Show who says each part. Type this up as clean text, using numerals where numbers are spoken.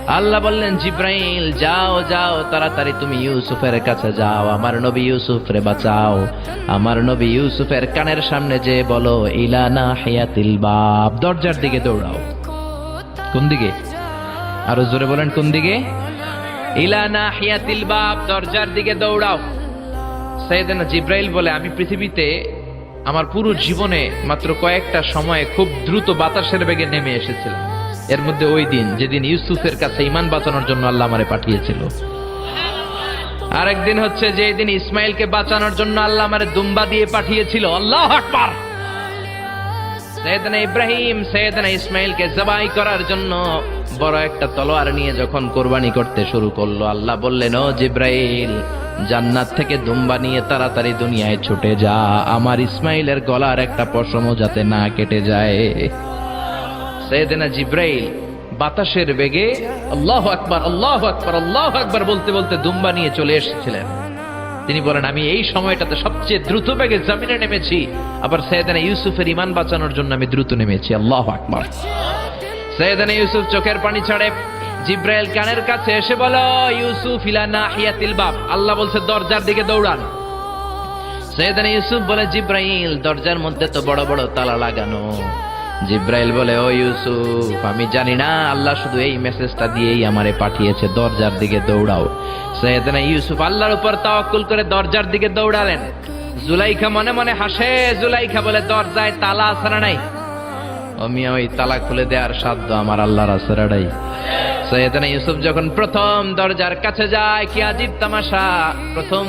Speaker 1: আল্লাহ বললেন, জিব্রাইল যাও যাও, তাড়াতাড়ি তুমি ইউসুফের কাছে যাও, আমার নবী ইউসুফরে বাঁচাও। আমার নবী ইউসুফের কানের সামনে যে বলো, ইলা নাহিয়াতিল বাব, দরজার দিকে দৌড়াও। কোন দিকে? আরো জোরে বলেন, কোন দিকে? ইলা নাহিয়াতিল বাব, দরজার দিকে দৌড়াও। সাইয়েদনা জিব্রাইল বলে, আমি পৃথিবীতে আমার পুরো জীবনে মাত্র কয়েকটা সময়ে খুব দ্রুত বাতাসের বেগে নেমে এসেছিলাম। এর মধ্যে ওই দিন যেদিন ইউসুফের কাছে ঈমান বাঁচানোর জন্য আল্লাহ আমারে পাঠিয়েছিল। আরেকদিন হচ্ছে যে দিন ইসমাইলকে বাঁচানোর জন্য আল্লাহ আমারে দুম্বা দিয়ে পাঠিয়েছিল। আল্লাহু আকবার। সাইয়েদনা ইব্রাহিম সাইয়েদনা ইসমাইলকে জবাই করার জন্য বড় একটা তলোয়ার নিয়ে যখন কোরবানি করতে শুরু করলো, আল্লাহ বললেন, ও জিব্রাইল, জান্নাত থেকে দুম্বা নিয়ে তাড়াতাড়ি দুনিয়ায় ছুটে যা, আমার ইসমাইলের গলার একটা পশমও যাতে না কেটে যায়। সাইয়েদনা জিব্রাইল বাতাসের বেগে আল্লাহু আকবার আল্লাহু আকবার আল্লাহু আকবার বলতে বলতে দুম্বা নিয়ে চলে এসেছিলেন। তিনি বলেন, আমি এই সময়টাতে সবচেয়ে দ্রুত বেগে জমিনে নেমেছি, আবার সাইয়েদনা ইউসুফের ঈমান বাঁচানোর জন্য আমি দ্রুত নেমেছি। আল্লাহু আকবার। সাইয়েদনা ইউসুফ চোখের পানি ছাড়ে। জিব্রাইল কানের কাছে এসে বলো, ইউসুফ ইলা নাহিয়াতিল বাব, আল্লাহ বলছে দরজার দিকে দৌড়ান। সাইয়েদনা ইউসুফ বলে, জিব্রাইল, দরজার মধ্যে তো বড় বড় তালা লাগানো। জিব্রাইল বলে, ও ইউসুফ, আমি জানি না, আল্লাহ শুধু এই মেসেজটা দিয়েই আমারে পাঠিয়েছে, দরজার দিকে দৌড়াও। সাইয়েদনা ইউসুফ আল্লাহর উপর তাওয়াক্কুল করে দরজার দিকে দৌড়ালেন। জুলাইখা মনে মনে হাসে। জুলাইখা বলে, দরজায় তালা আছে না নাই? আমি ওই তালা খুলে দেওয়ার সাধ্য আমার আল্লাহর আছে না নাই? সাইয়েদনা ইউসুফ যখন প্রথম দরজার কাছে যায়, কি আজীব তামাশা, প্রথম